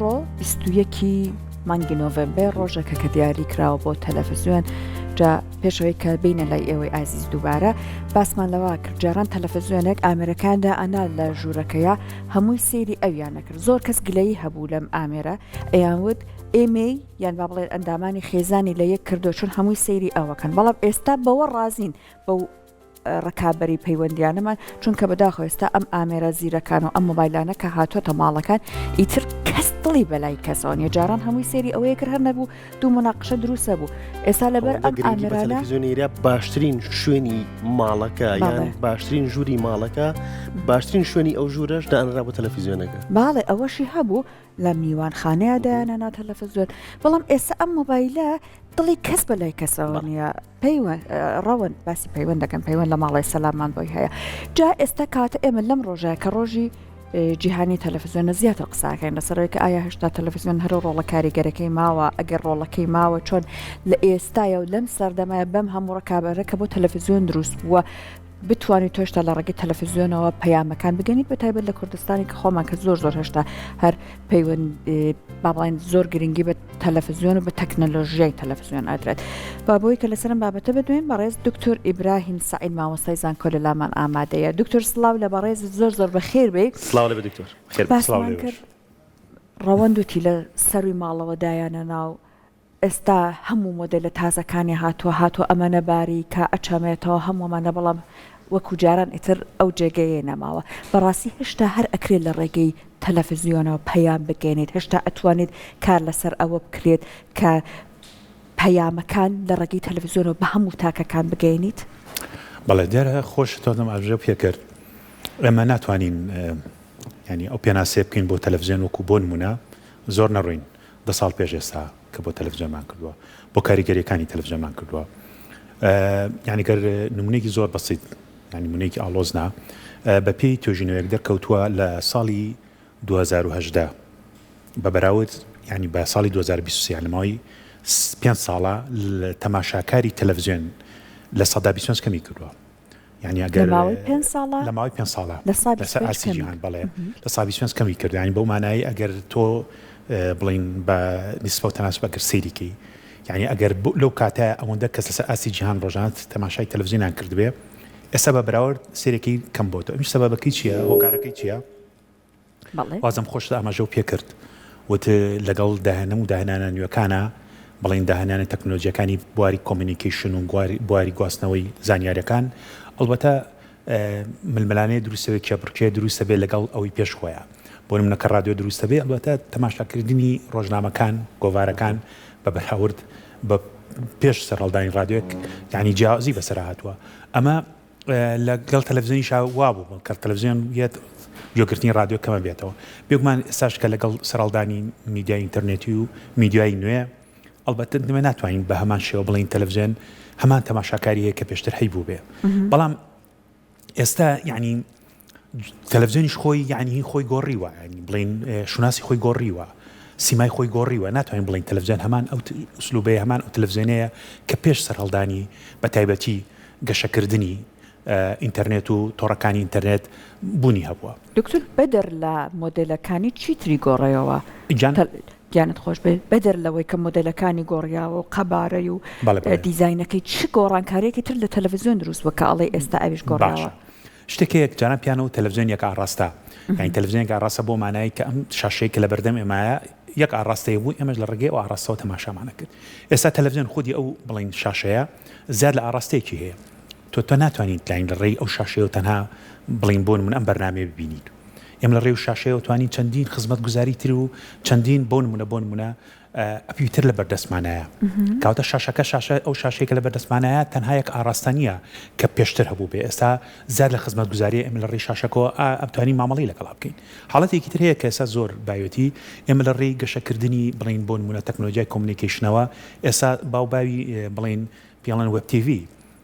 ئەمڕۆ 21 مانگی نۆڤێمبەر ڕۆژێکە کە دیاری کراوە بۆ تەلەڤیزیۆن. جا پێشەوەی کە بینە لای ئێوەی ئازیز دووبارە باسمان لەوە کرد جاران تەلەڤیزیۆنێک ئامێرەکاندا ئەنا لە ژوورەکەیە هەمووی سێری ئەویان نەکرد. زۆر کەس گلەیی هەبوو لەم ئامێرە ئەیانوت ئێمەی یان با بڵێن ئەندامانی خێزانی لە یەک کردو چون هەمووی سێری ئەوەکەن، بەڵام ئێستا بەوە ڕازین بەو ڕکابەری پەیوەندیانەمان چونکە بەداخۆ ئێستا ئەم ئامێرە زیرەکان و ئەم مۆبایلانە کە هاتوۆتە ماڵەکان ئیتر کەس دڵی بەلای کەسەوە نیە. جاران هەمووی سێری ئەوەیە کرد هەر نەبوو دوو مناقشە دروستە بوو. ئێستا لەبەر ئەم ئامێرانە تەلەڤیزیۆنێرە باشترین شوێنی ماڵەکە یان باشترین ژووری ماڵەکە باشترین شوێنی ئەو ژوورەش دانرا بۆ تەلەڤیزیۆنەکە. باڵێ ئەوەشی هەبوو لە میوانخانەیە دایانەنا تەلەڤیزیۆن، بەڵام ئێستا ئەم مۆبایلە دڵی کەس بەلای کەسەوە نیە. ڕەوەن باسی پەیوەند دەکەن، پەیوەند لە ماڵی سەلامان بۆی هەیە. جا ئێستا کاتە ئێمە لەم ڕۆژەیە کە ڕۆژی جیهانی تەلەڤیزیۆنە زیاتر قساکەین لەسەرەوەی کە ئایا هێشتا تەلەڤیزیۆن هەر ڕۆڵە کاریگەرەکەی ماوە، ئەگەر ڕۆڵەکەی ماوە چۆن لە ئێستایە و لەم سەردەمایە بەم هەموو ڕکابەرە کە بۆ تەلەڤیزیۆن دروست بووە بتوانیت تۆشتا لە ڕێگەی تەلەڤیزیۆنەوە پەیامەکان بگەنیت بە تایبەت لە کوردستانی کە خۆمان کە زۆر هێشتا هەر پەیوەند با بڵێن زۆر گرنگی بە تەلەڤیزیۆن و بە تەکنەلۆژیای تەلەڤیزیۆن ئەدرێت. با بۆی کە لەسەرم بابەتە بدوین بەڕێز دکتۆر ئیبراهیم سعید مامۆستای زانکۆ لە لامان ئامادەیە. دکتۆر سڵاو لە بەڕێز زۆر بەخێر بێ. سڵاو لە دکتۆر. باسمان کرد ڕەوەندوتی لە سەروی ماڵەوە دایانە ناو ئێستا هەموو مۆدێلە تازەکانی هاتووە ئەمەنە باری کە ئەچەمێتەوە هەموومانە، بەڵام وەکو جاران ئیتر ئەو جێگەیە نەماوە. بەڕاستی هێشتا هەر ئەکرێت لە ڕێگەی تەلەڤیزیۆنەوە پەیام بگەێنێت، هێشتا ئەتوانێت کار لەسەر ئەوە بکرێت کە پەیامەکان لە ڕێگەی تەلەڤیزیۆنەوە بە هەموو تاکەکان بگەێنیت؟ بەڵێ دیارە خۆش تۆدەم ئاژە پێ کرد. ئێمە ناتوانین ینی ئەو پێناسێ بکەین بۆ تەلەڤیزیۆن وەکو بۆ نمونە زۆر نەڕووین 10 ساڵ پێش ئێستا کە بۆ تەلەڤیزیۆنمان کردووە، بۆ کاریگەریەکانی تەلەڤیزیۆنمان کردووە. یعنی گەر نمونەیەکی زۆر بەسیط ینی نمونەیەکی ئاڵۆزنا بە پێی توێژینەوەیەک دەرکەوتووە لە ساڵی 2018 بە بەراورد ینی بە ساڵی 2023 لەماوەی 5 ساڵە تەماشاکاری تەلەڤیزیۆن لە سەدا 25 کەمی کردووە. یعنی ئەگەر لە ماوەی 5 ساڵە لەسەر ئاسی جیهان بەڵێ لە ساڵی 25 کەمی کرد. ینی بەو مانایی ئەگەر تۆ بڵین بە نسبە و تەناسب ئەگەر سەیریکەی، یعنی ئەگەر لەو کاتە ئەوەندە کەس لەسەر ئاسی جیهان ڕۆژانە تەماشای تەلەڤیزیۆنیان کردبێ، ئێستا بە بەراورد سێرەکەی کەم بۆتەوە. ئەمیش سەبەبەکەی چییە؟ هۆکارەکەی چییە؟ وازم خۆشدا ئاماژە و پێ کرد وت لەگەڵ داهێنەم و داهێنانە نوێەکانە بڵین داهێنانە تەکنۆلۆژیەکانی بواری کۆمیونیکیشن و بواری گواستنەوەی زانیاریەکان ئەلبەتە ململانەیە دروستەوەی کێبڕکێ دروستە بێ لەگەڵ ئەوەی پێش خۆیان. بۆ نمونە کە ڕادیۆ دروستە بێ ئەلبەتە تەماشاکردنی ڕۆژنامەکان گۆڤارەکان بە بەراورد بە پێش سەرهەڵدانی ڕادیۆک یعنی جیازی بەسەر هاتووە. ئەمە لەگەڵ تەلەڤیزیۆنیش وا بوو کە تەلەڤیزیۆن یەت جۆگرتنی ڕادیۆ کەمە بێتەوە. بێگومان ئێستاش کە لەگەڵ سەرهەڵدانی میدیای ئینتەرنێتی و میدیای نوێ ئەلبەتە دەمە ناتوانین بە هەمان شێوە بڵین تەلەڤیزیۆن هەمان تەماشاکاری هەیە کە پێشتر هەیبوو بێ. بەڵام ئێستا یعنی تەلەڤیزیۆنیش خۆی یعنی خۆی گۆڕیوە، ینی بڵین شوناسی خۆی گۆڕیوە، سیمای خۆی گۆڕیوە. ناتوانین بڵین تەلەڤیزیۆن هەمان ئەو ئوسلوبەیە هەمان ئەو تەلەڤیزیۆنەیە کە پێش سەرهەڵدانی بە تایبەتی گەشەکردنی ئینتەرنێت و تۆڕەکانی ئینتەرنێت بوونی هەبووە. دکتۆر بەدەر لە مۆدلەکانی چیتری گۆڕێەوە گیانت خۆش بێت بەدەر لەوەی کە مۆدلەکانی گۆڕیاوە و قەبارەی و دیزاینەکەی چ گۆڕانکاریەکی تر لە تەلەڤیزیۆن دروست وە کە ئەڵێ ئێستا ئەویش گۆڕاوە؟ شتێکەیەک جاران پیانە و تەلەڤیزیۆنێک ئاڕاستە، یعنی تەلەڤیزیۆنێک ئاڕاستە بۆ مانایی کە ئەم شاشەیە لە بەردەم ئێمایە یەک ئاڕاستەیە بوو، ئێمەش لە ڕێگەی ئەو ئاڕاستەوە تەماشامانە کرد. ئێستا تەلەڤیزیۆن خودی ئەو بڵین شاشەیە زیاد لە ئاڕاستەیەکی هەیە. تۆ ناتوانیت لاین لە ڕێی ئەو شاشەیە و تەنها بڵین بۆ نمونە ئەم بەرنامەیە ببینیت. ئێمە لە ڕێی و شاشەیە توانین چەندین خزمەتگوزاری تر و چەندین بۆ نمونە ئەپیتر لە بەردەستمانایە. کاوتە شاشەکە ئەو شاشەیە کە لە بەردەستمانایە تەنها یەک ئاڕاستانیە کە پێشتر هەبوو بێ. ئێستا زیاد لە خزمەتگوزاری ئێمە لە ڕێی شاشەکەەوە ئەتوانین مامەڵی لەگەڵا بکەین. حاڵەتێکی تر هەیە کە ئێستا زۆر بایەتی ئێمە لە ڕێی گەشەکردنی بڵین بۆ نمونە تەکنۆلۆژیای کۆمیونیکیشنەوە ئێستا باوباوی بڵین پێڵەن وێب تیڤی،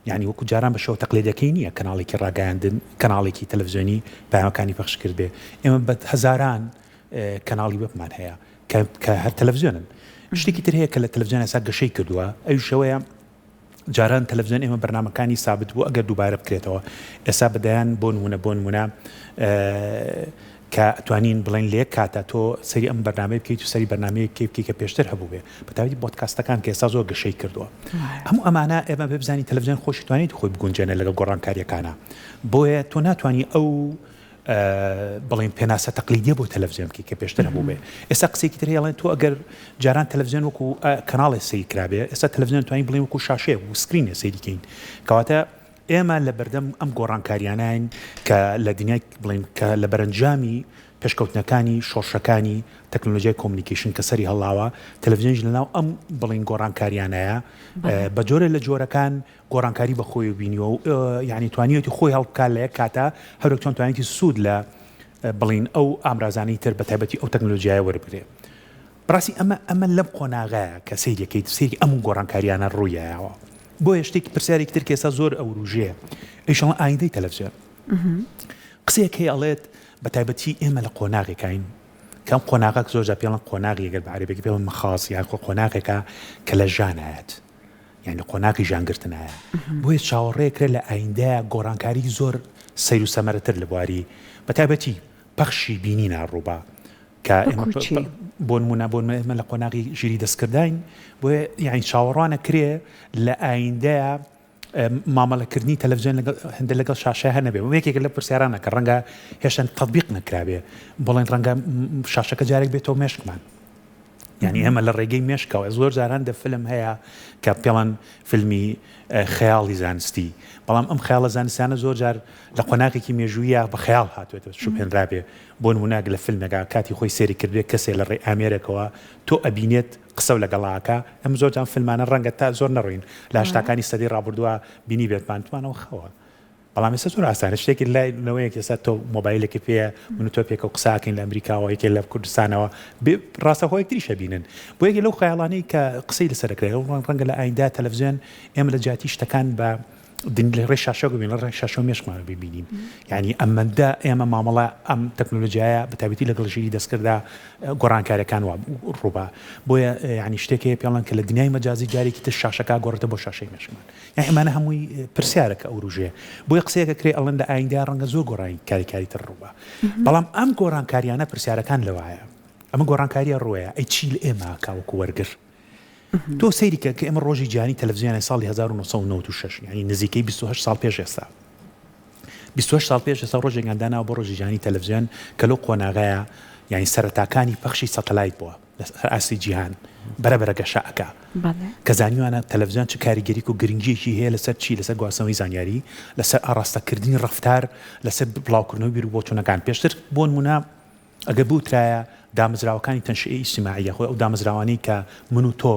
یعنی وەکو جاران بە شەو تەقلیدەکەی نییە کەناڵێکی ڕاگەیاندن کەناڵێکی تەلەڤیزیۆنی پەیامەکانی پەخش کرد بێ. ئێمە بە هەزاران کەناڵی وێبمان هەیە کە هەر تەلەڤیزیۆنن. شتێکی تر هەیە کە لە تەلەڤیزیۆن ئێستا گەشەی کردووە، ئەوی شەوەیە جاران تەلەڤیزیۆن ئێمە بەرنامەکانی سابت بوو ئەگەر دووبارە بکرێتەوە. ئێستا بەدایان بۆ نمونە کە توانین بڵین لێ کاتە تۆ سەری ئەم بەرنامەی بکەیت و سەری بەرنامەیە بکەی کە پێشتر هەبوو بێ بەتاوی بۆدکاستەکان کە ئێستا زۆر گەشەی کردووە هەموو ئەمانە ئێمە ببزانی تەلەڤیزیۆن خۆشی توانیت خۆی بگونجێنە لەگەڵ گۆڕانکاریەکانە بۆیە تۆ ناتوانانی ئەو بڵین پێناسە تەقلیدیە بۆ تەلەڤیزیۆن بکەی کە پێشتر هەبوو بێ ئێستا قسێکی تر هێڵێن تۆ ئەگەر جاران تەلەڤیزیۆن وەکو کەناڵی سەیر کرابێ ئێستا تەلەڤیزیۆن توانین بڵین وەکو شاشەیە و سکرینە سەیریکەین کەواتە ئێمە لە بەردەم ئەم گۆڕانکاریانین کە لە دنیای بڵین کە لە بەرەنجامی پێشکەوتنەکانی شۆڕشەکانی تەکنۆلۆژیای کۆمونیکیشن کە سەری هەڵاوە تەلەڤیزیۆن لەناو ئەم بڵین گۆڕانکاریانەیە بە جۆرە لە جۆرەکان گۆڕانکاری بە خۆی بینیوە و یعنی توانیەتی خۆی هەڵبکات لە یەک کاتە هەرێک چۆن توانێتی سوود لە بڵین ئەو ئامرازانی تر بە تایبەتی ئەو تەکنۆلۆژیایە وەربگرێ بڕاستی ئەمە لەم قۆناغەیە کە سەیرەکەیت سەیری ئەم گۆڕانکاریانە ڕوویایەوە بۆیە شتێکی پرسیارێکی تر کە ئێستا زۆر ئەو ڕوژەیە ئیشەڵ ئایندەی تەلەڤیزیۆن قسەیەکی ئەڵێت بە تایبەتی ئێمە لە قۆناغێکین کەم قۆناغەک زۆر پێڵن قۆناغی ئەگەر بە عەرەبیەکە پێڵن مەخاس یان قۆناغێکە کە لە ژانایەت یعنی قۆناغی ژانگرتنایە بۆیە چاوەڕێکرێت لە ئایندەیە گۆڕانکاری زۆر سەیر و سەمەرەتر لە بواری بە تایبەتی پەخشی بینینە ڕووبا کە بۆ نمونە ئێمە لە قۆناغی ژیری دەستکردین بۆیە یعنی چاوەڕوانە کرێ لە ئایندەیە مامەڵەکردنی تەلەڤیزیۆن هەندێک لەگەڵ شاشە هەنەبێ یەکێک لە پرسیارانە کە ڕەنگە هێشتا تەطبیق نەکرابێ بڵێن ڕەنگە شاشەکە جارێک بێتەوە مێشکمان یعنی ئێمە لە ڕێگەی مێشکەوە زۆر جاران دە فیلم هەیە کە پێڵەن فیلمی خەیاڵی زانستی بەڵام ئەم خەیاڵە زانستیانە زۆر جار لە قۆناغێکی مێژوویە بە خەیاڵ هاتوێتە شوپێنرابێ بۆ نمونە لە فیلمێکا کاتی خۆی سێری کردوێت کەسێک لە ڕێ ئامێرێکەوە تۆ ئەبینێت قسە و لەگەڵاکە ئەم زۆر جان فیلمانە ڕەنگە تا زۆر نەڕوین لە هەشتاکانی سەدەی ڕابردووە بینی بێتمانتوانەوە خەوە بەڵام ئێستا زۆر ئاسانە شتێکی لەوەیەک ئێستا تۆ مۆبایلێکی پێ من تۆ پێکە و قساکەین لە ئەمریکاوە یەکێک لە کوردستانەوە ڕاستەخۆیەک تریشە بینن بۆ یەکێک لەو خەیاڵانەی کە قسەی لەسەرەکرێت ڕەنگە لە ئایندا تەلەڤیزیۆن ئێمە لە جاتی شتەکان بە لە ڕێ شاشە ببین لە ڕێ شاشە مێشکمان ببینیم یعنی ئەمەندە ئێمە مامەڵە ئەم تەکنۆلۆژیایە بە تایبەتی لەگەڵ ژیری دەستکردا گۆڕانکاریەکان ڕووبا بۆیە یعنی شتێکی پێڵەن کە لە دنیای مەجازی جارێکی تر شاشەکە گۆڕێتە بۆ شاشەی مێشکمان یعنی ئەمانە هەمووی پرسیارەکە ئەو ڕوژەیە بۆیە قسەیەکە کرێ ئەڵێن لە ئایندا ڕەنگە زۆر گۆڕانکاریەکانی تر ڕووبا بەڵام ئەم گۆڕانکاریانە پرسیارەکان لەوایە ئەمە گۆڕانکاریە ڕۆیە ئەی چی لە ئێمە کاوەکو وەرگر تۆ سەیریکە کە ئێمە ڕۆژی جیهانی تەلەڤیزیۆنی ساڵی 1996 یعنی نزیکەی 28 ساڵ پێش ئێستا 28 ساڵ پێش ئێستا ڕۆژێکیان داناوە بۆ ڕۆژی جیهانی تەلەڤیزیۆن کە لەو قۆناغەیە یعنی سەرەتاکانی پەخشی سەتەلایت بووە لە ئاسی جیهان بەرەبەرە گەشەکە کە زانیوانە تەلەڤیزیۆن چ کاریگەریک و گرنگیەکی هەیە لەسەر چی لەسەر گواستنەوەی زانیاری لەسەر ئاڕاستەکردنی ڕەفتار لەسەر بڵاوکردنەوەی بیر و بۆچوونەکان پێشتر بۆ نمونە ئەگەر بوترایە دامەزراوەکانی تەنشئەی ئیجتیماعیە خۆی ئەو دامەزراوانەی کە من و تۆ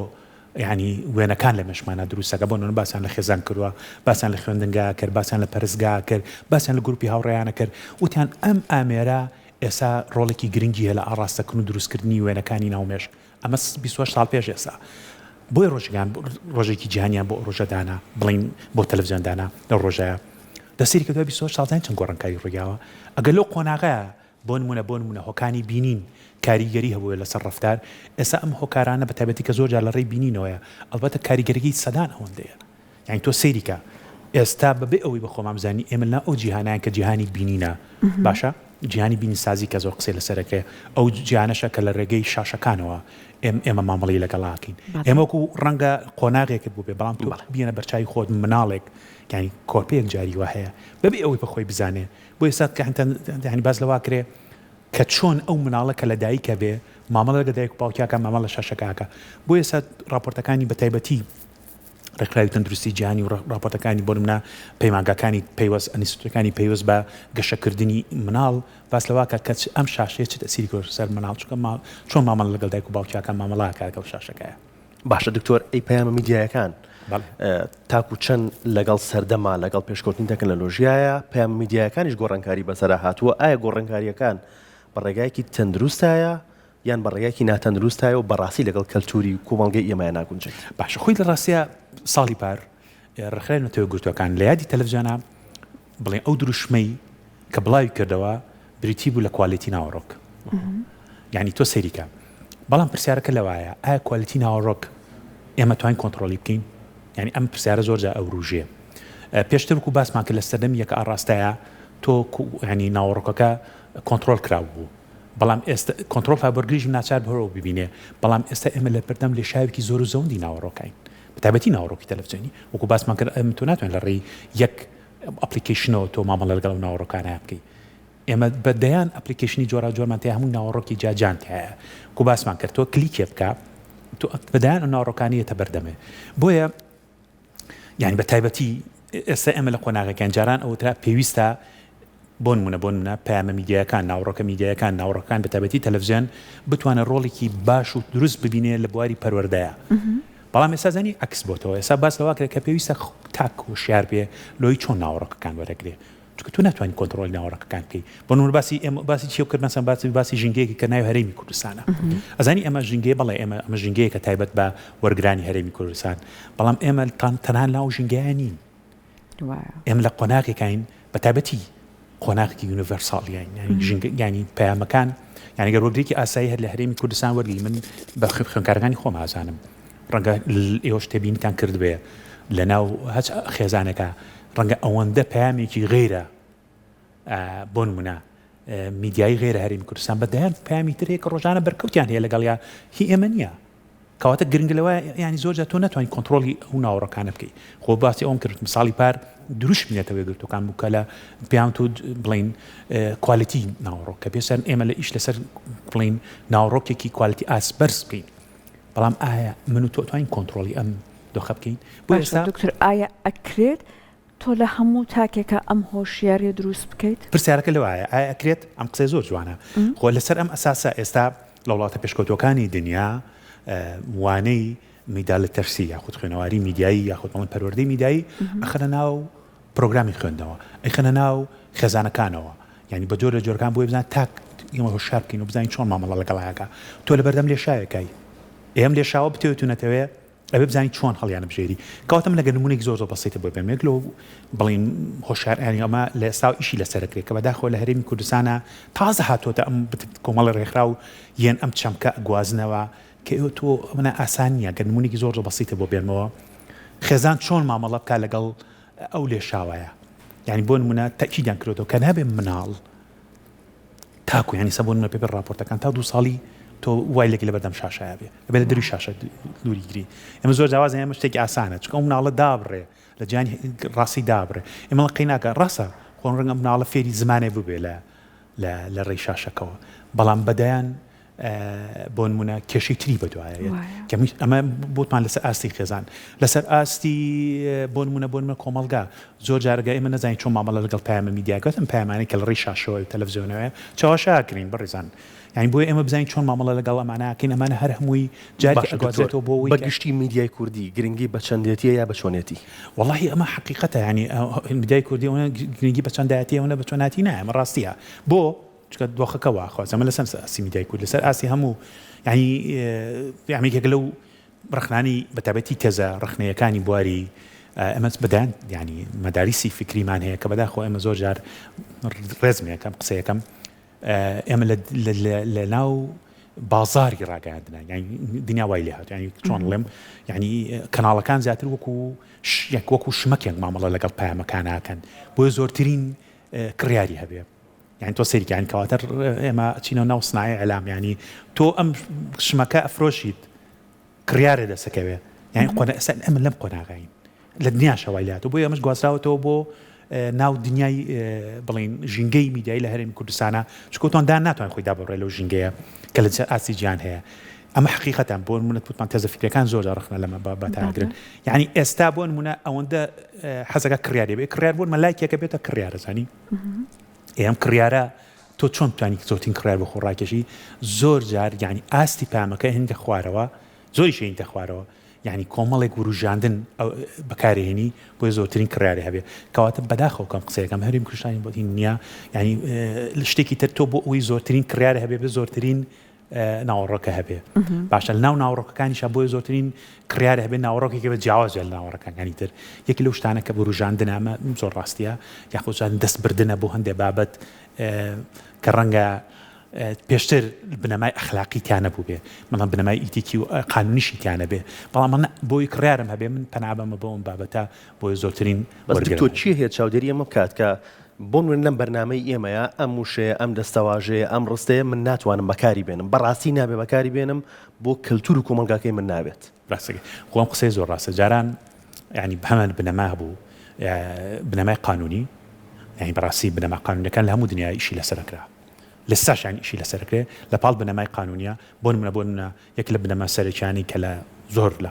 یعنی وێنەکان لە مەشمانە دروستەکە بۆ نمونە باسان لە خێزان کردووە باسان لە خوێندنگا کرد باسان لە پەرستگا کرد باسان لە گروپی هاوڕێیانە کرد وتیان ئەم ئامێرە ئێستا ڕۆڵێکی گرنگی هەیە لە ئاڕاستەکردن و دروستکردنی وێنەکانی ناومێش ئەمە 28 ساڵ پێش ئێستا بۆی ڕۆژێکی جیهانیان بۆ ڕۆژەدانا بڵین بۆ تەلەڤیزیۆندانا لە ڕۆژەیە دەسەری کە 28 ساڵ چەند گۆڕانکاری ڕوویاوە ئەگەر لەو قۆناغەیە بۆ نمونە هۆکانی بینین کاریگەری هەبووە لەسەر ڕەفتار ئێستا ئەم هۆکارانە بە تایبەتی کە زۆر جار لە ڕێی بینینەوەیە ئەلبەتە کاریگەریی سەدان ئەوەندەیە یعنی تۆ سەیریکە ئێستا بەبێ ئەوەی بە خۆمامزانی ئێمە لە ئەو جیهانیان کە جیهانی بینینە باشە جیهانی بینی سازی کە زۆر قسەی لەسەرەکە ئەو جیهانەشە کە لە ڕێگەی شاشەکانەوە ئێمە مامەڵی لەگەڵاکەین ئێمەکو ڕەنگە قۆناغێکت بوو بێ بەڵام تۆ بینە بەرچای خۆت مناڵێک یعنی کۆپەیەک جاری وە هەیە بەبێ ئەوەی بەخۆی بزانێ بۆ ئێستا کە ینی باز لەوا کرێ کە چۆن ئەو مناڵەکە لە دایکە بێ مامەڵە لە دایک و باوکیاکە مامەڵە شاشەکەکە بۆ ئێستا راپۆرتەکانی بە تایبەتی ڕێکخراوی تەندروستی جیهانی و راپۆرتەکانی بۆ نمونە پەیمانگاکانی پەیوەست ئەنیستوتەکانی پەیوەست بە گەشەکردنی مناڵ باس لەواکە کە ئەم شاشەیە چ تەسیری کۆ سەر مناڵ چۆن مامەڵە لەگەڵ دایک و باوکیاکە مامەڵەکە و شاشەکەیە باشە دکتۆر ئەی پەیامە میدیایەکان تاکو چەند لەگەڵ سەردەما لەگەڵ پێشکەوتنی تەکنۆلۆژیایە پەیام میدیایەکانیش گۆڕانکاری بەسەرا هاتووە ئایا گۆڕانکاریەکان بە ڕێگایەکی تەندروستایە یان بە ڕێگایەکی ناتەندروستایە و بەڕاستی لەگەڵ کەلتوری کۆمەڵگەی ئێمە ناگونجێت باشە خۆی لە ڕاستیە ساڵی پار ڕێکخراوێتەوە گرتوەکان لە یادی تەلەڤیزیۆنە بڵێ ئەو دروشمەی کە بڵاوی کردەوە بریتی بوو لە کوالیتی ناوەڕۆک یعنی تۆ سەیریکە بەڵام پرسیارەکە لەوایە ئایا کوالیتی ناوەڕۆک ئێمە توانین کۆنتڕۆلی بکەین یعنی ئەم پرسیارە زۆرجار ئەو ڕوژێ پێشتر وەکو باسمان کرد لە سەردەمی یەکە ئاڕاستایە تۆ ینی ناوەڕۆکەکە کۆنتترۆل کراو بوو بەڵام ئێستا کۆنتترۆل فابرگریژ ناچار بەرەوە ببینێ بەڵام ئێستا ئێمە لە بەردەم لێ شاوێکی زۆر و زەوندی ناوەڕۆکین بەتابەتی ناوەڕۆکی تەلەڤیزیۆنی وەکو باسمان کرد ئەم تۆ ناتوانین لە ڕێی یەک ئەپلیکیشنەوە تۆ مامەڵە لەگەڵ ناوەڕۆکانە بکەیت ئێمە بەدەیان ئەپلیکیشنی جۆرا جۆرمان تێ هەموو ناوەڕۆکی جاجان هەیە کو باسمان کرد تۆ کلیکێ بکە تۆ بەدایان ناوەڕۆکانیەتە بەردەمێ بۆیە یعنی بە تایبەتی ئێستا ئێمە لە قۆناغەکان جاران ئەوترا پێویستە بۆ نمونە پەیامە میدیاکان ناوەڕۆکە میدیاکان ناوەڕۆکان بە تایبەتی تەلەڤیزیۆن بتوانە ڕۆڵێکی باش و دروست ببینێ لە بواری پەروەردەیە بەڵام ئێستا زانی عکس بۆتەوە ئێستا باس لەوا کرد کە پێویستە تاک و شیار بێ لۆی چۆن ناوەڕۆکەکان وەرەگرێ چونکە تو ناتوانین کۆنتترۆلی ناوەڕۆکەکان بکەیت بۆ نمونە باسی چی کرد مەسەن باسی ژینگەیەکی کە ناوی هەرێمی کوردستانە ئەزانی ئەمە ژینگەیە بەڵێ ئەمە ژینگەیە کە تایبەت بە وەرگرانی هەرێمی کوردستان بەڵام ئێمە تەنها ناو ژینگەیە نین ئێمە لە قۆناغێکین بە تایبەتی قۆناغێکی یونیڤەرساڵیان ینی پەیامەکان یعنی گەر وەرگێکی ئاسایی هەر لە هەرێمی کوردستان وەرگی من بە خوێندکارەکانی خۆم ئازانم ڕەنگە ئێوەش تێبینیتان کرد بێ لە ناو هەچ خێزانەکە ڕەنگە ئەوەندە پەیامێکی غێرە بۆ نمونە میدیای غێرە هەرێمی کوردستان بەدایان پەیامی تر هەیە کە ڕۆژانە بەرکەوتیان هەیە لەگەڵ یا هی ئێمە نییە کەواتە گرنگلەوە ینی زۆرجار تۆ ناتوانین کۆنتترۆلی ئەو ناوەڕۆکانە بکەیت خۆ باسی ئەوم کرد مساڵی پار دروست بنێتەوە گرتوەکان بوو کە لە پێیان تو بڵین کوالیتی ناوەڕۆک کە پێسەر ئێمە لە ئیش لەسەر بڵین ناوەڕۆکێکی کوالیتی ئاسبەرز بکەین بەڵام ئایا من و تۆ توانین کۆنتترۆلی ئەم دۆخە بکەین بۆ ئێستا دکتۆر ئایا ئەکرێت تۆ لە هەموو تاکێکە ئەم هۆشیاریە دروست بکەیت پرسیارەکە لەوایە ئایا ئەکرێت ئەم قسە زۆر جوانە خۆ لەسەر ئەم ئەساسە ئێستا لە وڵاتە پێشکەوتوەکانی دنیا وانەی میدال تەرسی یاخود خوێنەواری میدیایی یاخود مەڵەن پەروەردەی میدیایی ئەخەنە ناو پرۆگرامی خوێندنەوە ئەیخەنە ناو خێزانەکانەوە یعنی بە جۆرە جۆرەکان بۆی بزان تاک ئێمە هۆشیار بکەین و بزانین چۆن مامەڵە لەگەڵایەکە تۆ لە بەردەم لێشایەکەی ئێم لێشاوە بتێتونەتەوێ ئەبێ بزانین چۆن هەڵیانە بژێری کەواتەم لەگە نمونێکی زۆر بەسیتە بۆ بێمێک لەو بڵین هۆشیار ئەمە لە ئێستا ئیشی لەسەرەکرێت کە بەداخۆ لە هەرێمی کوردستانە تازە هاتوۆتە ئەم کۆمەڵی ڕێکخرا و یەن ئەم چەمکە گوازنەوە کە ئێوە تۆ منە ئاسان نییە گە نمونێکی زۆر بەسیتە بۆ بێنمەوە خێزان چۆن مامەڵە بکە لەگەڵ ئەو لێشاوایە یعنی بۆ نمونە تەکیدیان کردەوە کە نابێ مناڵ تاکو ینی سەبوون منە پێ راپۆرتەکان تا 2 ساڵی تۆ وای لێکی لە بەردەم شاشایە بێ ئەبێ لە دەری شاشە دووری گری ئێمە زۆر جیاوازە ئێمە شتێکی ئاسانە چکە ئەو مناڵە دابڕێ لە جیانی ڕاستی دابڕێ ئێمە قەیناکە ڕاستە خۆن ڕەنگە مناڵە فێری زمانێ ببێ لە ڕێی شاشەکەەوە بەڵام بەدایان بۆ نمونە کێشەی تری بەدوایە ئەمە بۆتمان لەسەر ئاستی خێزان لەسەر ئاستی بۆ نمونە کۆمەڵگا زۆر جارگە ئێمە نەزانین چۆن مامەڵە لەگەڵ پەیامە میدیاکەوت ئەم پەیامانەی کە لە ڕێی شاشەوە و تەلەڤیزیۆنەوەیە چاوەشاکرین بەڕێزان یعنی بۆیە ئێمە بزانین چۆن مامەڵە لەگەڵ ئەمانەکەین ئەمانە هەر هەمووی جاری ئەگوازێتەوە بۆ بەگشتی میدیای کوردی گرنگی بە چەندێتیە یا بە چۆنێتی واللهی ئەمە حقیقەتە ینی میدیای کوردی ئەوە گرنگی بە چەندایەتی ئەوە بە چۆناتی نایە ئەمە ڕاستیە بۆ چکە دۆخەکەەوە خواست ئەمە لەسەر ئاسی میدیای کورد لەسەر ئاسی هەموو یعنیێک لەو ڕخنانی بەتابەتی تێزە ڕخنەیەکانی بواری ئەمە بەدایان ینی مەداریسی فکریمان هەیە کە بەداخۆ ئێمە زۆر جار ڕێزمێکم قسەیەکەم ئێمە لە ناو بازاری ڕاگەاندنە ینی دنیا وای لێ هات ینی چۆنڵێم ینی کەناڵەکان زیاتر وەکو شمەکێک مامەڵە لەگەڵ پەیامەکاناکەن بۆ زۆرترین کڕیاری هەبێ يعني تو سيرك يعني كواتر ما تشينو ناو صناعي إعلام يعني تو أم شمكاء فروشيد كريارة ده سكبة يعني قنا أسأل أم لم قنا غاين للدنيا شواليات وبويا مش قاسراو تو بو ناو دنياي بلين جنجي ميديا إلى هرم كردستان شكوتون دان ناتو خوي دابر لو جنجيا كلت أسي جان هي أما حقيقة بون من تبت منتزه فكرة كان زوج رخنا لما بتاعقرن يعني استابون منا أوندا حسقة كريارة بكريار بون ملاك يكبيته كريارة يعني ئەم کڕیارە تۆ چۆن توانی زۆرترین کڕیار بە خۆڕاکێشی زۆر جار یعنی ئاستی پامەکە هێنتە خوارەوە زۆری شێنتە خوارەوە یعنی کۆمەڵێک وروژاندن بەکارهێنی بۆی زۆرترین کڕیاری هەبێ کەواتە بەداخەوە کەم قسەیەکەم هەرێمی کوردستانی بۆ نییە یعنی شتێکی تر تۆ بۆ ئەوی زۆرترین کڕیارە هەبێ بە زۆرترین ناوەڕۆکە هەبێ باشە ناو ناوەڕۆکەکانیشە بۆی زۆرترین کڕیارە هەبێ ناوەڕۆکێکی بە جیاواز لە ناوەڕەکانی تر یەکی لەو شتانە کە وروژاندن ئەمە زۆر ڕاستیە یاخۆجان دەستبردنە بۆ هەندێک بابەت کە ڕەنگە پێشتر بنەمای ئەخلاقیتیانە بوو بێ منە بنەمای ئیتیکی و قانونیشیتیانە بێ بەڵام من بۆی کڕیارم هەبێ من پەنابەمە بۆ ئەم بابەتە بۆی زۆرترین تۆ چی هەیە چاودێری ئەمە بکات کە بۆ من لەم بەرنامەی ئێمەیە ئەم وشەیە ئەم دەستەواژەیە ئەم ڕستەیە من ناتوانم بەکاری بێنم بەڕاستی نابێ بەکاری بێنم بۆ کللتور و کۆمەلگاکەی من نابێت ڕاستەکە خۆم قسەی زۆر ڕاستە جاران ینی هەمان بنەما هەبوو بنەمای قانونی ینی بەڕاستی بنەما قانونیەکان لە هەموو دنیای ئیشی لەسەرکرا لەساش ینی ئیشی لەسەرکرێ لە پاڵ بنەمای قانونیە بۆ منە یەک لە بنەما سەرچانی کە لە زۆر لە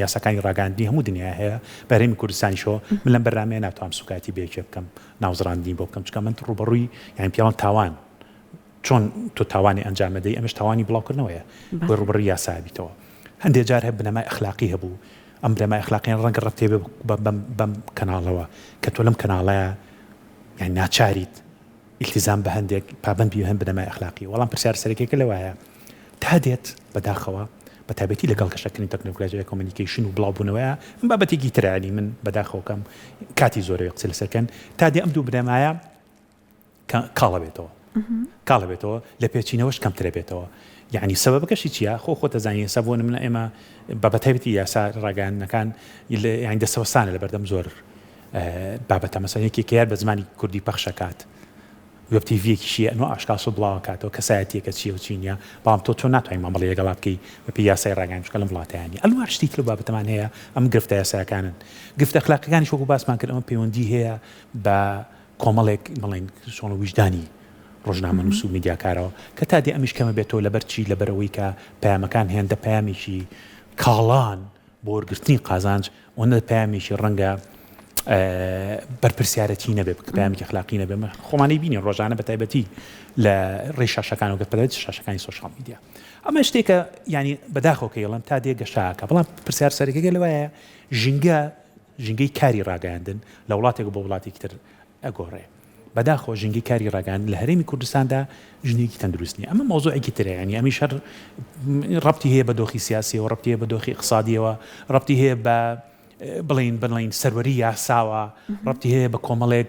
یاساکانی ڕاگەاندنی هەموو دنیا هەیە بەرەمی کوردستانیشەوە من لەم بەرنامەیە ناتوانم سوکاتی بێکێ بکەم ناوزڕاندنی بۆ بکەم چکە من ڕوبەڕووی یان پیاوان تاوان چۆن تۆ تاوانی ئەنجامەدەی ئەمەش تاوانی بڵاوکردنەوەیە بۆ ڕوبەڕووی یاسابیتەوە هەندێک جار هەیە بنەمای ئەخلاقی هەبوو ئەم بنەمای ئەخلاقیان ڕەنگە ڕەبتێ بەم کەناڵەوە کە تۆ لەم کەناڵەیە یان ناچاریت ئیلتیزام بە هەندێک پابەند بی هەم بنەمای ئەخلاقی وەڵام پرسیار سەرەکیەکە لەوایە تا دێت بەداخەوە بە تایبەتی لەگەڵ کەشەکردنی تەکنۆلۆژیای کۆمونیکیشن و بڵاوبوونەوەیە بابەتێکی ترانی من بەداخەوەکەم کاتی زۆرەوەی قسە لەسەرکەن تا دێ ئەم دوو بنەمایە کاڵە بێتەوە لە پێچینەوەش کەمترە بێتەوە یعنی سەبەبەکەشی چییە خۆ دەزانین سەبوون منە ئێمە بە تایبەتی یاسا ڕاگەاندنەکان یعنی دەسەوەستانە لە بەردەم زۆر بابەتە مەسەڵەن یەکێک بە زمانی کوردی پەخشەکات وێب تیڤیەکیشیە ئەنۆ ئاشکال سو بڵاوکاتەوە کەسایەتیەکە چی و چینە بەڵام تۆ ناتوانین مامەڵی لەگەڵا بکەی بە پێی یاسای ڕاگەاندنەکە لەم وڵاتیانی ئەلوار شتی تر بابەتەمان هەیە ئەم گرفتە یاسایەکانن گرفتە ئەخلاقیەکانی وەکو باسمان کرد ئەمە پەیوەندی هەیە بە کۆمەڵێک بڵێن چۆن وجدانی ڕۆژنامەنووس و میدیاکارەوە کە تا دێ ئەمیش کەمە بێتەوە لەبەرچی لەبەرەوەی کە پەیامەکان هێندە پەیامێکی کاڵان بۆ وەرگرتنی قازانج ئەوەندە پەیامێکی ڕەنگە بەرپرسیارەتی نەبێ پەیامێکی ئەخلاقی نەبێ خۆمانەی بینین ڕۆژانە بە تایبەتی لە ڕێی شاشەکان و گەپەدەوێت شاشەکانی سۆشیال میدیا ئەمە شتێکە ینی بەداخەوە کە یڵم تا دێ گەشاکە بەڵام پرسیار سەرەکیەکە لەوایە ژینگەی کاری ڕاگەاندن لە وڵاتێک بۆ وڵاتێکی تر ئەگۆڕێ بەداخۆ ژینگەی کاری ڕاگەاندن لە هەرێمی کوردستاندا ژنێکی تەندروست نیە ئەمە مۆزوعێکی ترە ینی ئەمیش هەر ڕەبتی هەیە بە دۆخی سیاسیەوە ڕەبتی هەیە بە دۆخی اقتصادیەوە ڕەبتی هەیە بە بڵین سەروەری یاساوە ڕەبتی هەیە بە کۆمەڵێک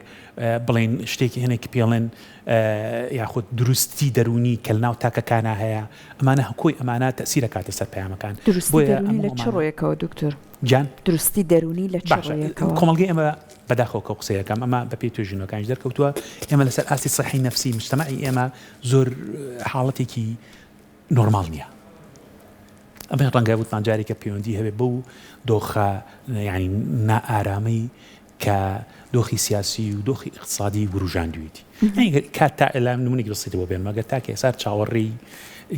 بڵین شتێکی هەنێکی پێڵێن یاخود دروستی دەرونی کە لەناو تاکەکانە هەیە ئەمانە هەکۆی ئەمانە تەسیرە کاتە سەر پەیامەکان دروستی دەرونی لە چ ڕۆیەکەوە دکتۆر جان دروستی دەرونی لە چ ڕۆیەکەوە کۆمەڵگەی ئێمە بەداخەوە قسەیەکەم ئەمە بە پێی توێژینەکانش دەرکەوتووە ئێمە لەسەر ئاسی سەحی نەفسی مجتەمەعی ئێمە زۆر حاڵەتێکی نۆرماڵ نییە ئەمە ڕەنگە وتمان جارێکە پەیوەندی هەبێ بەو دۆخە ینی نائارامەی کە دۆخی سیاسی و دۆخی اقتصادی وروژاندویەتی کات تا ئەلام نمونێکی بەسیطەوە بێن مەگەر تاکە ئێستا چاوەڕێی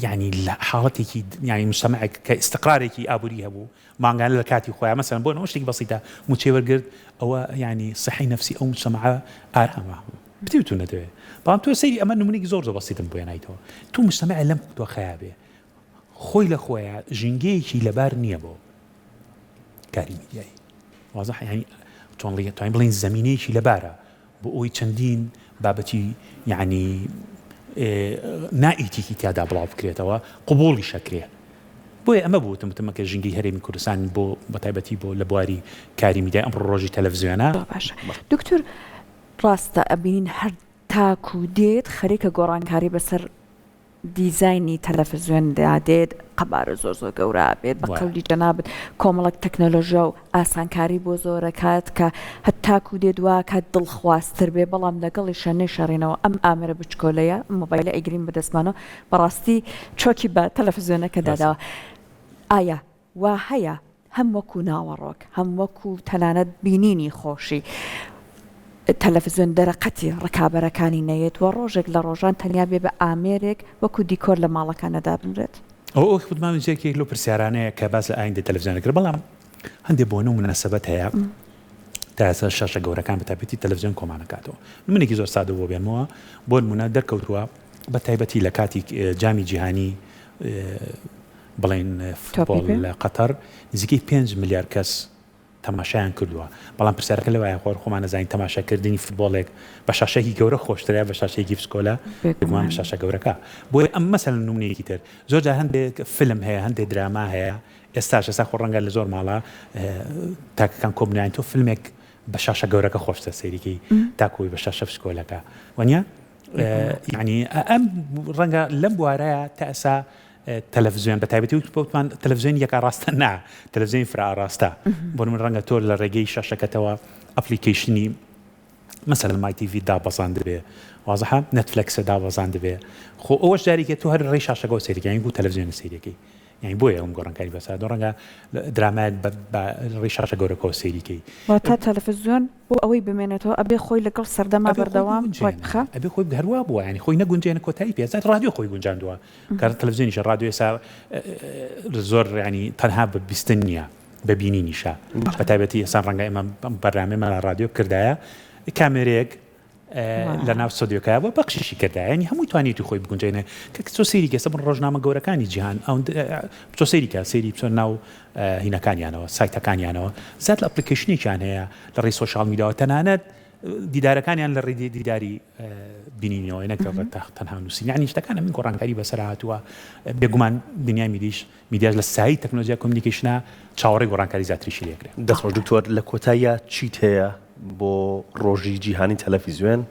ینی لە حاڵەتێکی ینی مجتەمەعێک کە ئیستقرارێکی ئابووری هەبوو مانگانە لە کاتی خۆیان مەسەڵەن بۆ شتێکی بەسیطە موچێ وەرگرت ئەوە ینی سەحی نەفسی ئەو مجتەمەعە ئارامە بتیوتون نەدەوێت بەڵام تۆ سەیری ئەمە نمونێکی زۆر بەسیطم بۆ هێنایتەوە تو مجتەمەع لەم تۆ خەیابێ خۆی لە خۆیان ژینگەیەکی لەبار نییە بۆ کاری میدیایی واضح ینی چۆن توانین بڵین زەمینەیەکی لەبارە بۆ ئەوی چەندین بابەتی یعنی نائیتێکی تیادا بڵاو بکرێتەوە قبوڵی شەکرێ بۆیە ئەمە بوو تمتمەکە ژینگەی هەرێمی کوردستان بۆ بەتایبەتی بۆ لە بواری کاری میدیای ئەم ڕۆژی تەلەڤیزیۆنە باشە دکتۆر ڕاستە ئەبینین هەر تاکو دێت خەریکە گۆڕانکاری بەسەر دیزایانی تەلەڤیزیۆن دێت قەبارە زۆر گەورە بێت بە قەولی جەنابەت کۆمەڵک تەکنۆلۆژیا و ئاسانکاری بۆ زۆرەکات کە هەتاکو دێت وا کات دڵخواستتر بێ بەڵام لەگەڵی شەنەی شەڕینەوە ئەم ئامرە بچکۆلەیە مۆبایلە ئەیگرین بەدەستمانەوە بەڕاستی چۆکی بە تەلەڤیزیۆنەکە دادا ئایا وا هەیە هەم وەکو ناوەڕۆک هەم وەکو تەنانەت بینینی خۆشی تەلەڤیزیۆن دەرەقەتی ڕکابەرەکانی نەیەت و ڕۆژێک لە ڕۆژان تەنیا بێ بە ئامێرێک وەکو دیکۆر لە ماڵەکانەدا بنرێت ئەو خودمانجێکی لۆ پرسیارانەیە کە باس لە ئایندە تەلەڤیزیۆنەکرد بەڵام هەندێک بۆ نمونە مونەسەبەت هەیە تا ئێستا شاشە گەورەکان بە تایبەتی تەلەڤیزیۆن کۆمانەکاتەوە نمونێکی زۆر سادە بۆ بێنمەوە بۆ نمونە دەرکەوتووە بە تایبەتی لە کاتی جامی جیهانی بڵێن فوتبۆڵ لە قەتەر نزیکەی 5 ملیار کەس تەماشایان کردووە بەڵام پرسیارەکە لەوایە خۆر خۆمان نەزانین تەماشاکردنی فوتبۆڵێک بە شاشەیەکی گەورە خۆشترە بە شاشەیەکی پسکۆلە بگومان شاشە گەورەکە بۆیە ئەم مەسەڵەن نمونەیەکی تر زۆر جار هەندێک فیلم هەیە هەندێک دراما هەیە ئێستاش ئێستا خۆ ڕەنگە لە زۆر ماڵە تاکەکان کۆبنیان تۆ فیلمێک بە شاشە گەورەکە خۆشتە سەیریکی تاکۆی بە شاشە پسکۆلەکە وانە یعنی ئەم ڕەنگە لەم بوارەیە تا ئێستا تەلەڤیزیۆن بە تایبەتی وتمان تەلەڤیزیۆن یەکە ڕاستە نا تەلەڤیزیۆن فراڕاستە بۆ من ڕەنگە تۆ لە ڕێگەی شاشەکەتەوە ئەپلیکیشنی مثلا ماي تي في دابەزان دەبێ واضحە نتفلکس دابەزان دەبێ خۆ ئەوەش جارێکێ تو هەر ڕێی شاشەکە سێریکە یعنی بوو تەلەڤیزیۆن سێریەکەی یعنی بۆیە ئەم گۆڕانکاری بەسەر دو ڕەنگە درامایەک بە ڕێی شاشە گەورەکەەوە سێریکەی تا تەلەڤیزیۆن بۆ ئەوەی بمێنێتەوە ئەبێ خۆی لەگەڵ سەردەما بەردەوام بخە ئەبێ خۆی هەروە بووە ینی خۆی نەگونجێنە کۆتایی پێزات رادیۆ خۆی گونجاندووە کار تەلەڤیزیۆنیش رادیۆ ئێستا زۆر ینی تەنها بە بیستن نییە ببینینیشە بە تایبەتی ئێستا ڕەنگە ئێمە بەرنامەمان لە رادیۆ کردایە کامێرەیەک لە ناو سۆدیۆکایە بۆ بەخشیشی کردایە ینی هەمووی توانێتی خۆی بگونجێنێ کە چۆ سەیری گەسە بن ڕۆژنامە گەورەکانی جیهان ئەو چۆ سەیریکە سەیری بچۆ ناو هینەکانیانەوە سایتەکانیانەوە زیاد لە ئەپلیکیشنێکیان هەیە لە ڕێی سۆشیال میدیاوە تەنانەت دیدارەکانیان لە ڕێی دیداری بینینەوە نەکرێت تەنها نووسین یعنی شتەکانە من گۆڕانکاری بەسەر هاتووە بێگومان دنیای میدیاش لە سای تەکنۆلۆژیا کۆمیونیکیشنە چاوەڕێی گۆڕانکاری زیاتریشی لێکرێت دەستخۆش دکتۆر لە کۆتاییە چیت هەیە بۆ ڕۆژی جیهانی تەلەڤیزیۆن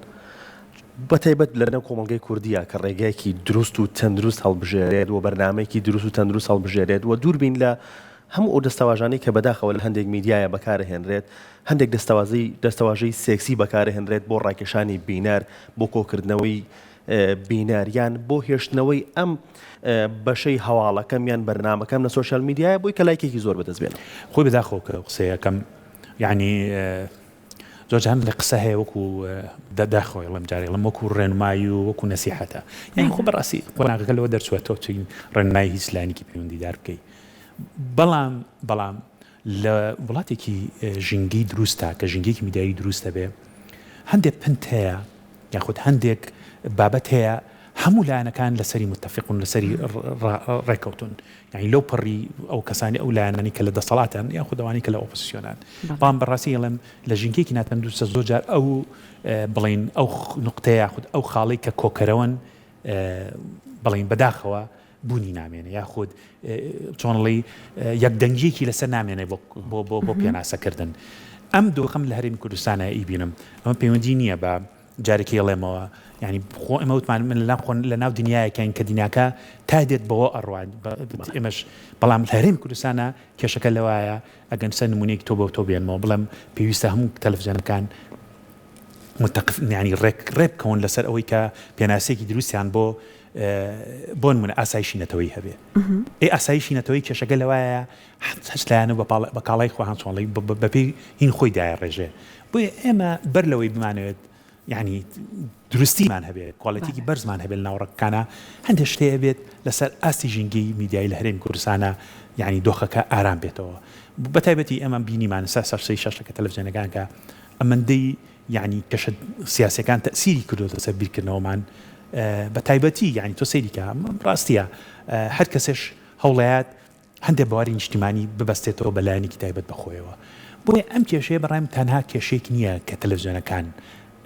بەتایبەت لەنەو کۆمەڵگەی کوردیە کە ڕێگایەکی دروست و تەندروست هەڵبژێرێت و بەرنامەیەکی دروست و تەندروست هەڵبژێرێت و دووربین لە هەموو ئەو دەستەواژانەی کە بەداخەوە لە هەندێک میدیایە بەکارهێنرێت هەندێک دەستەواژەی سێکسی بەکارهێنرێت بۆ ڕاکێشانی بینەر بۆ کۆکردنەوەی بینەریان بۆ هێشتنەوەی ئەم بەشەی هەواڵەکەمیان بەرنامەکەم لە سوۆشیال میدیایە بۆی کە لایکێکی زۆر بەدەستبێن خۆی بەداخەوە کە قسەیەکەم یعنی زۆرجان لە قسە هەیە وەکو دەداخۆی لەم جارێ لەم وەکو ڕێنمایی و وەکو نەسیحەتە یعنی خۆ بەڕاستی قۆناغەکە لەوە دەرچوێتەوە چین ڕێنمایی هیچ لایەنێکی پەیوەندیدار بکەیت بەڵام لە وڵاتێکی ژینگەی دروستە کە ژینگەیەکی میدیایی دروستە بێ هەندێک پند هەیە یاخود هەندێک بابەت هەیە هەموو لایەنەکان لەسەری متفقون لەسەری ڕێکەوتون یعنی لەو پڕی ئەو کەسانی ئەو لایەنانی کە لە دەسەڵاتن یاخود ئەوانی کە لە ئۆپۆزیسیۆنان بەڵام بەڕاستی ئەڵێم لە ژینگەیەکی ناتەندروستە زۆر جار ئەو بڵین ئەو نقطەیە یاخود ئەو خاڵی کە کۆکەرەوەن بڵین بەداخەوە بوونی نامێنێ یاخود چۆنڵی یەکدەنگیەکی لەسەر نامێنێ بۆ پێناسەکردن ئەم دۆخەم لە هەرێمی کوردستانە ئیبینم ئەمە پەیوەندی نییە بە جارێکی ئەڵێمەوە یعنی خۆ ئەمە وتمان من لە ناو دنیایەکەین کە دنیاکە تا دێت بەوە ئەڕوان ئێمەش بەڵام لە هەرێمی کوردستانە کێشەکە لەوایە ئەگەن سەر نمونەیەکی تۆ بۆ تۆ بێنمەوە بڵێم پێویستە هەموو تەلەڤیزیۆنەکان متتەقف ینی ڕێبکەون لەسەر ئەوەی کە پێناسەیەکی دروستیان بۆ نمونە ئاسایشی نەتەوەی هەبێ ئاسایشی نەتەوەی کێشەکە لەوایە هەست لایەنە بە کاڵای خۆیان چۆنڵی بەپێی هین خۆی دایە ڕێژێ بۆیە ئێمە بەر لەوەی بمانوێت یعنی دروستیمان هەبێت کۆڵەتێکی بەرزمان هەبێت ناوڕەکانە هەندێک شتەیە بێت لەسەر ئاستی ژینگەی میدیای لە هەرێمی کوردستانە یعنی دۆخەکە ئارام بێتەوە بەتایبەتی ئەمە بینیمان سەرسەی شەشەکە تەلەڤیزیۆنەکان کە ئەمەندەی یعنی کەشە سیاسەکان تەسیری کردوتە سەر بیرکردنەوەمان بە تایبەتی یعنی تۆ سەیریکە ڕاستیە هەر کەسێش هەوڵەیەت هەندێک باوەری نیشتیمانی ببەستێتەوە بەلایەنێکی تایبەت بەخۆیەوە بۆیە ئەم کێشەیە بەڕایم تەنها کێشێک نییە کە تەلەڤیزیۆنەکان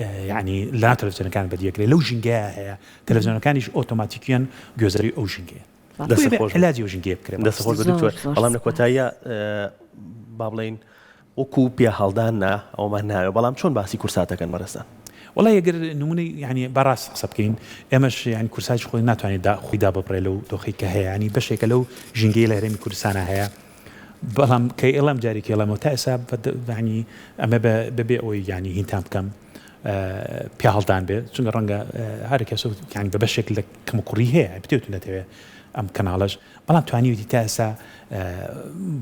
یعنی لا تەلەڤیزیۆنەکان بەدیەکرێت لەو ژینگەیە هەیە تەلەڤیزیۆنەکانیش ئۆتۆماتیکیان گوێزەری ئەو ژینگەیە علاجی ئەو ژینگەیە بکرێت دەستخۆش بە بەڵام لە کۆتاییە با بڵێن وەکو پێ هەڵداننا ئەومان ناوێ بەڵام چۆن باسی کورساتەکەن مەرەستان وڵای ئەگەر نمونەی ینی بەڕاست قسە بکەین ئێمەش ینی کورساکی خۆی ناتوانێت خۆیدا ببڕێ لەو دۆخی کە هەیە ینی بەشێکە لەو ژینگەی لە هەرێمی کوردستانە هەیە بەڵام کە ئێڵام جارێکی ئێڵەمەوە تا ئێستا ینی ئەمە بەبێ ئەوەی ینی هینتان بکەم پێ هەڵدان بێت چونکە ڕەنگە هەر کەس ینی بە بەشێک لە کەمەکوڕی هەیە بتێتونەتەوێت ئەم کەناڵەش بەڵام توانیوتی تا ئێستا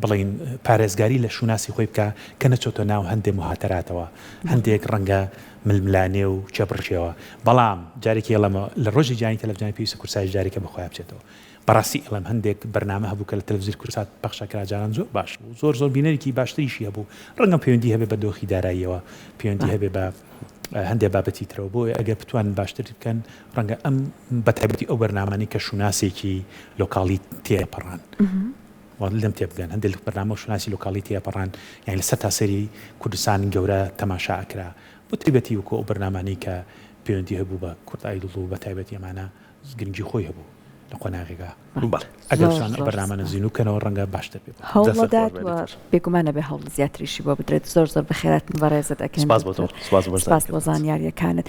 بڵین پارێزگاری لە شوناسی خۆی بکە کە نەچۆتە ناو هەندێک مهاتەراتەوە هەندێک ڕەنگە ململانێ و چێبڕشێەوە بەڵام جارێکی ئەڵەمە لە ڕۆژی جانی تەلەڤیزیۆنی پێویستە کورسای جارێکە بەخۆی بچێتەوە بەڕاستی ئەڵەم هەندێک بەرنامە هەبوو کە لە تەلەڤیزیۆن کورسات پەخشەکرا جاران زۆر باش بوو زۆر بینەرێکی باشتریشی هەبوو ڕەنگە پەیوەندی هەبێ بە دۆخی داراییەوە پەیوەندی هەبێ بە هەندێک بابەتی ترەوە بۆیە ئەگەر بتوانن باشتر بکەن ڕەنگە ئەم بەتایبەتی ئەو بەرنامانی کە شوناسێکی لۆکاڵی تێپەڕان لەم تێبگەن هەندێک بەرنامە شوناسی لۆکاڵی تێپەڕان یعنی لەسەر تاسەری کوردستان گەورە تەماشا ئەکرا بۆ تایبەتی وەکو ئەو بەرنامانەی کە پەیوەندی هەبوو بە کورد ئایدڵ و بە تایبەتی ئەمانە گرنگی خۆی هەبوو لە قۆناغێگا ئەگەر بەرنامە زیینوکەنەوە ڕەنگە باشتر بێت هەوڵدات بێگومانە بێ هەوڵ زیاتریشی بۆ بدرێت زۆر بە خێراتن بەڕێزت ئەکەن سپاس بۆ زانیاریەکانت